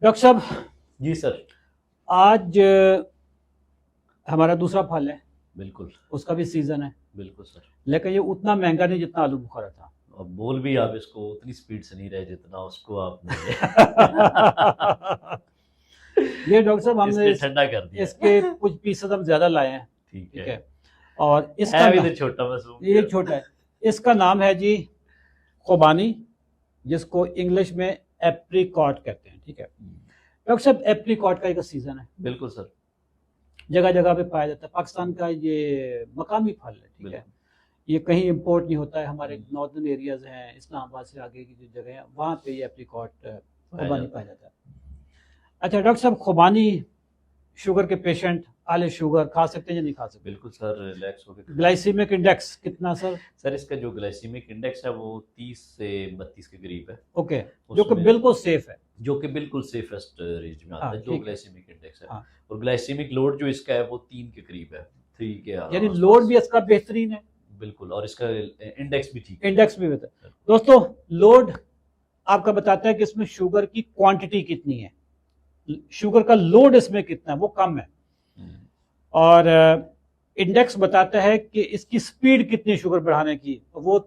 Doctor साहब, जी sir. आज हमारा दूसरा फल है, बिल्कुल। उसका भी सीजन है, बिल्कुल सर। लेकिन ये उतना महंगा नहीं जितना आलू बुखारा था। अब बोल भी आप इसको उतनी स्पीड से नहीं रहे जितना उसको आपने ये डॉक्टर साहब हमने इसने ठंडा कर दिया। इसके कुछ पीसेस हम ज्यादा लाए हैं। ठीक ठीक है। है। और इसका है भी तो छोटा मासूम। ये छोटा है। इसका नाम है जी खुबानी, जिसको इंग्लिश में एप्रिकॉट कहते हैं। ठीक है डॉक्टर साहब, एप्रिकॉट का एक सीजन है, बिल्कुल सर। जगह जगह पे पाया जाता है। पाकिस्तान का ये मकामी फल है। ठीक है। ये कहीं इंपोर्ट नहीं होता है। हमारे नॉर्दर्न एरियाज हैं, इस्लामाबाद से आगे की जो जगह है वहाँ पे ये एप्रिकॉट खुबानी पाया जाता है। अच्छा डॉक्टर साहब, खुबानी शुगर के पेशेंट आले शुगर खा सकते हैं या नहीं खा सकते? बिल्कुल सर, रिलैक्स होकर। ग्लाइसीमिक इंडेक्स कितना सर? सर इसका जो ग्लाइसीमिक इंडेक्स है वो 30 से 32 के करीब है। ओके, जो कि बिल्कुल सेफ है, जो कि बिल्कुल सेफेस्ट रेंज में आता है जो ग्लाइसीमिक इंडेक्स है। हाँ। और ग्लाइसीमिक लोड जो इसका है वो 3 के करीब है, 3 के, यानी लोड भी इसका बेहतरीन है। बिल्कुल। और इसका इंडेक्स भी ठीक है। इंडेक्स भी बेहतर। दोस्तों, लोड आपका बताता है कि इसमें शुगर की क्वांटिटी कितनी है, शुगर का लोड इसमें कितना है, वो कम है। और इंडेक्स बताता है कि इसकी स्पीड कितनी शुगर बढ़ाने की, वो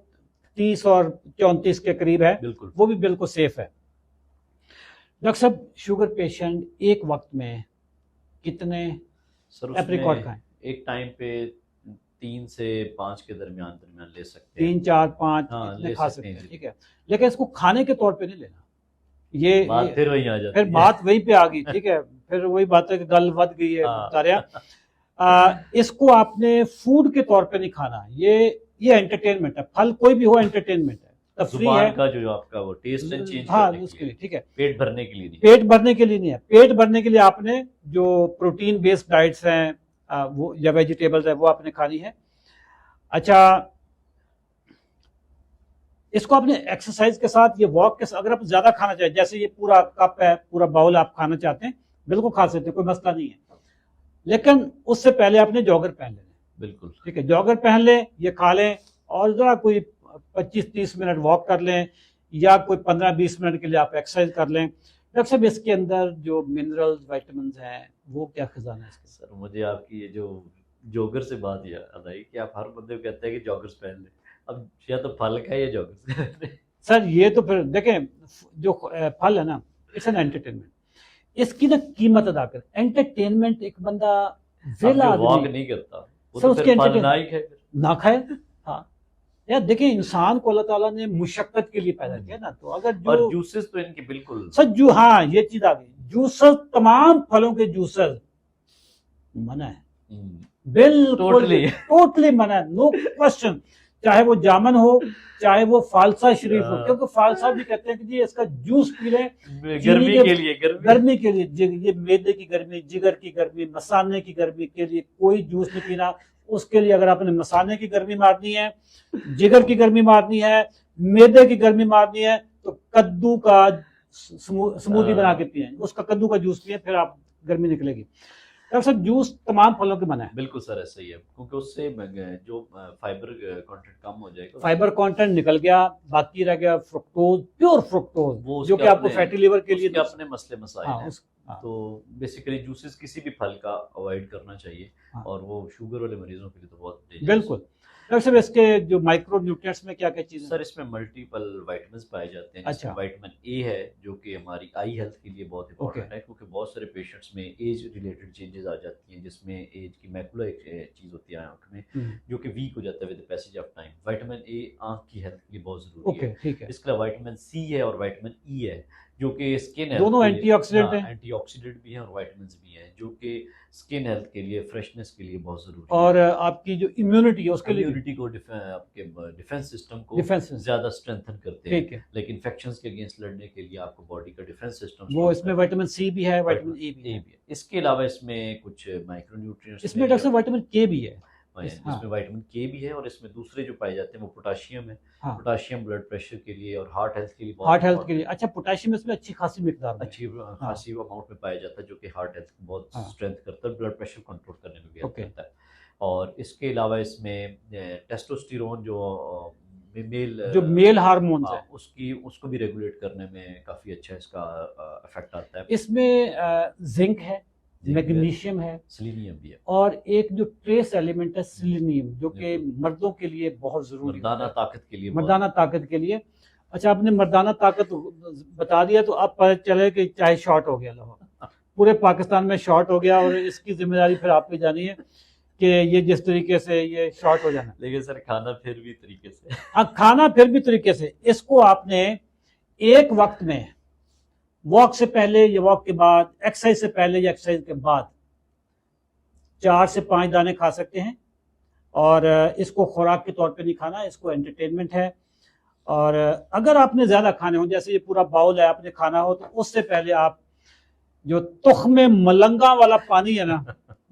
30 और 34 के करीब है। बिल्कुल। वो भी बिल्कुल सेफ है। डॉक्टर साहब, शुगर पेशेंट एक वक्त में कितने एप्रिकॉट खाएं? एक टाइम पे 3 से 5 के दरमियान ले सकते हैं। 3, 4, 5 हाँ, खा सकते हैं। ठीक है, लेकिन इसको खाने के तौर पे नहीं लेना। ये बात फिर वहीं आ जाती है। फिर बात वहीं पे आ गई। ठीक है, फिर वही बात है कि गल वध गई है तारिया। इसको आपने फूड के तौर पे नहीं खाना। ये एंटरटेनमेंट है। फल कोई भी हो, एंटरटेनमेंट है, तफरी है का जो आपका वो टेस्ट है चेंज हाँ उसके लिए। ठीक है, पेट भरने के लिए नहीं। पेट भरने के लिए नहीं है। पेट भरने के लिए आपने जो प्रोटीन बेस्ड डाइट्स हैं वो या वेजिटेबल्स है वो आपने खानी है। अच्छा, इसको आपने एक्सरसाइज के साथ, ये वॉक के साथ, अगर आप ज्यादा खाना चाहें, जैसे ये पूरा कप है, पूरा बाउल आप खाना चाहते हैं, बिल्कुल खा सकते हैं, कोई मसला नहीं है। लेकिन उससे पहले आपने जॉगर पहन लेना। बिल्कुल ठीक है, जॉगर पहन लें, ये खा लें, और जरा कोई 25-30 मिनट वॉक कर लें, या कोई 15-20 मिनट के लिए आप एक्सरसाइज कर लें। डॉक्टर साहब, इसके अंदर जो मिनरल्स विटामिन हैं वो क्या खजाना है इसके? सर मुझे आपकी ये जो जॉगर से बात याद आई कि आप हर बंदे को कहते हैं कि जॉगर्स पहन ले। अब या तो फल का या जॉगर्स। सर ये तो फिर देखें, जो फल है ना, इट्स एन एंटरटेनमेंट। इसकी ना कीमत अदा कर। एंटरटेनमेंट, एक बंदा वेला वॉक नहीं करता वो सर, तो उसके फल ना खाए। हाँ यार, देखिए, इंसान को अल्लाह ताला ने मुशक्कत के लिए पैदा किया ना, तो अगर जो और जूसेस तो इनके बिल्कुल सर हाँ ये चीज आ गई। जूसेस, तमाम फलों के जूसेस मना है, बिल्कुल टोटली मना है, नो क्वेश्चन। चाहे वो जामन हो, चाहे वो फालसा शरीफ हो, क्योंकि फालसा भी कहते हैं कि जी इसका जूस पी लें गर्मी के लिए, ये मैदे की गर्मी, जिगर की गर्मी, मसाने की गर्मी के लिए कोई जूस नहीं पीना। उसके लिए अगर आपने मसाने की गर्मी मारनी है, जिगर की गर्मी मारनी है, मैदे की गर्मी मारनी है, तो कद्दू का स्मूदी बना के पिए, उसका कद्दू का जूस पिए, फिर आप गर्मी निकलेगी। डॉक्टर साहब, जूस तमाम फलों के मना है। बिल्कुल सर, ऐसा ही है, क्योंकि उससे जो फाइबर कंटेंट कम हो जाएगा। फाइबर कंटेंट निकल गया, बाकी रह गया फ्रुक्टोज, प्योर फ्रुक्टोज, वो जो कि आपको फैटी लिवर के लिए अपने मसले मसाइल हैं। तो बेसिकली जूसेस किसी भी फल का अवॉइड करना चाहिए। और वो शुगर वाले मरीजों के लिए तो बहुत बिल्कुल। डॉक्टर साहब, इसके जो माइक्रो न्यूट्रिएंट्स में क्या क्या चीज़? सर इसमें मल्टीपल विटामिन्स पाए जाते हैं। अच्छा। विटामिन ए है जो कि हमारी आई हेल्थ के लिए बहुत इंपॉर्टेंट है, क्योंकि बहुत सारे पेशेंट्स में एज रिलेटेड चेंजेस आ जाती हैं, जिसमें एज की मैकुला एक चीज़ होती है आँख में, जो कि वीक हो जाता है with the passage of time. Vitamin A आँख की हेल्थ के लिए बहुत ज़रूरी है। ठीक है। इसके अलावा विटामिन सी है और विटामिन ई है, जो कि स्किन हेल्थ, दोनों एंटीऑक्सीडेंट हैं। एंटीऑक्सीडेंट भी हैं और विटामिन्स भी हैं, जो कि स्किन हेल्थ के लिए, फ्रेशनेस के लिए बहुत जरूरी है। और आपकी जो इम्यूनिटी है उसके लिए, इम्यूनिटी को, आपके डिफेंस सिस्टम को ज्यादा स्ट्रेंथन करते हैं। ठीक है। लेकिन इन्फेक्शंस के अगेंस्ट लड़ने के लिए आपको बॉडी का डिफेंस सिस्टम, वो इसमें विटामिन सी भी है, विटामिन ए भी है। इसके अलावा इसमें कुछ माइक्रोन्यूट्रिएंट्स, इसमें डॉक्टर साहब विटामिन के भी है। इसमें विटामिन के भी है, और इसमें दूसरे जो पाए जाते हैं वो पोटाशियम है। पोटाशियम ब्लड प्रेशर के लिए और हार्ट हेल्थ के लिए, अच्छा, पोटाशियम इसमें अच्छी खासी मिकदार में, अच्छी खासी अमाउंट में पाया जाता है, जो कि हार्ट हेल्थ को बहुत स्ट्रेंथ करता है, ब्लड प्रेशर कंट्रोल करने में भी हेल्प करता है। और इसके अलावा इसमें टेस्टोस्टेरोन जो मेल हार्मोन है, उसको भी रेगुलेट करने में काफ़ी अच्छा इसका इफेक्ट आता है। इसमें जिंक है, मैग्नीशियम है, सेलेनियम भी है, और एक जो ट्रेस एलिमेंट है सेलेनियम, जो कि मर्दों के लिए बहुत जरूरी है, मर्दाना ताकत के लिए, मर्दाना ताकत के लिए। अच्छा, आपने मर्दाना ताकत बता दिया तो अब पता चले कि चाय शॉर्ट हो गया लाहौर, पूरे पाकिस्तान में शॉर्ट हो गया, और इसकी जिम्मेदारी फिर आप पे जानी है कि ये जिस तरीके से ये शॉर्ट हो जाना। लेकिन सर खाना फिर भी तरीके से, हाँ, खाना फिर भी तरीके से। इसको आपने एक वक्त में, वॉक से पहले या वॉक के बाद, एक्सरसाइज से पहले या एक्सरसाइज के बाद 4 से 5 दाने खा सकते हैं, और इसको खुराक के तौर पे नहीं खाना, इसको एंटरटेनमेंट है। और अगर आपने ज्यादा खाने हो, जैसे ये पूरा बाउल है, आपने खाना हो, तो उससे पहले आप जो तुख्मे मलंगा वाला पानी है ना,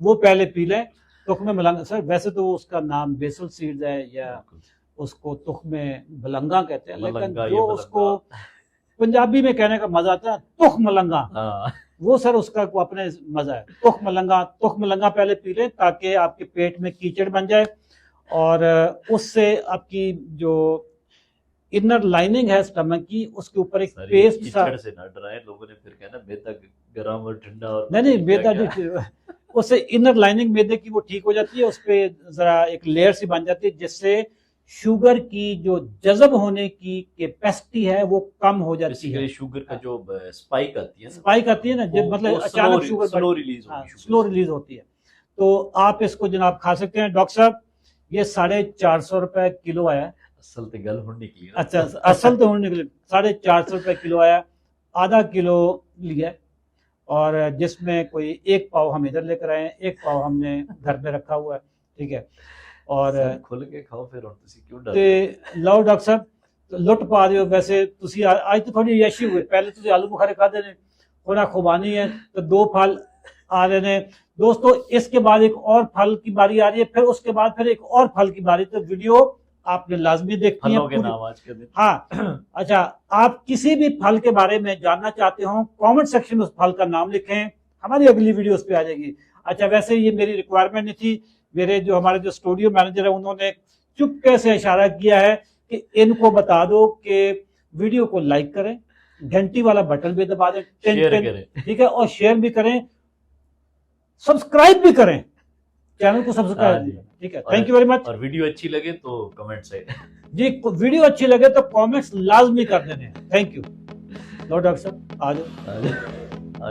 वो पहले पी लें। तुख्मे मलंगा, सर वैसे तो उसका नाम बेसल सीड्स है, या उसको तुख्मे मलंगा कहते हैं, लेकिन जो उसको पंजाबी में कहने का मजा आता है तुख मलंगा, वो सर उसका को अपने मजा है। तुख मलंगा पहले पी लें, ताकि आपके पेट में कीचड़ बन जाए, और उससे आपकी जो इनर लाइनिंग है स्टमक की, उसके ऊपर एक पेस्ट सा, से ना डराएं, लोगों ने फिर कहना मैदा गरम और ठंडा, और नहीं मैदा, उससे इनर लाइनिंग मैदे की वो ठीक हो जाती है, उस पे जरा एक लेयर सी बन जाती है, जिससे शुगर की जो जज़ब होने की कैपेसिटी है वो कम हो जाती है। शुगर का जो स्पाइक आती है ना, मतलब अचानक शुगर स्लो रिलीज होती है। तो आप इसको जनाब खा सकते हैं। डॉक्टर साहब, ये 450 रुपए किलो आया, असल तो गल होने के लिए, अच्छा असल तो होने के लिए 450 रुपए किलो आया, आधा किलो लिया, और जिसमें कोई 1 पाव हम इधर लेकर आए हैं, 1 पाव हमने घर में रखा हुआ है, ठीक है। और खुल के खाओ फिर, और तुसी क्यों डर लो डॉक्टर साहब, लुट पा रहे हो। वैसे तुसी आज तो थोड़ी यशी हुई, पहले तुसी आलू बुखारे खा देने, थोड़ा खुबानी है, तो 2 फल आ रहे हैं दोस्तों। इसके बाद एक और फल की बारी आ रही है, फिर उसके बाद फिर एक और फल की बारी। तो वीडियो आपने लाजमी देखनी है। आज के दिन, हाँ, अच्छा, आप किसी भी फल के बारे में जानना चाहते हो, कमेंट सेक्शन में उस फल का नाम लिखें, हमारी अगली वीडियोस पे आ जाएगी। अच्छा, वैसे ये मेरी रिक्वायरमेंट नहीं थी, मेरे जो हमारे जो स्टूडियो मैनेजर है उन्होंने चुपके से इशारा किया है कि इनको बता दो कि वीडियो को लाइक करें, घंटी वाला बटन भी दबा दें, ठीक है, और शेयर भी करें, सब्सक्राइब भी करें, चैनल को सब्सक्राइब, ठीक है। Thank you very much. और वीडियो अच्छी लगे तो कमेंट से जी, वीडियो अच्छी लगे तो कमेंट्स लाजमी कर देने। Thank you. लो डॉक्टर साहब, आ जाओ,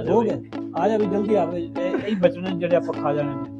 हो गया, आ जाओ, जल्दी आ गए, यही बचने जड़े आप खा जाने में।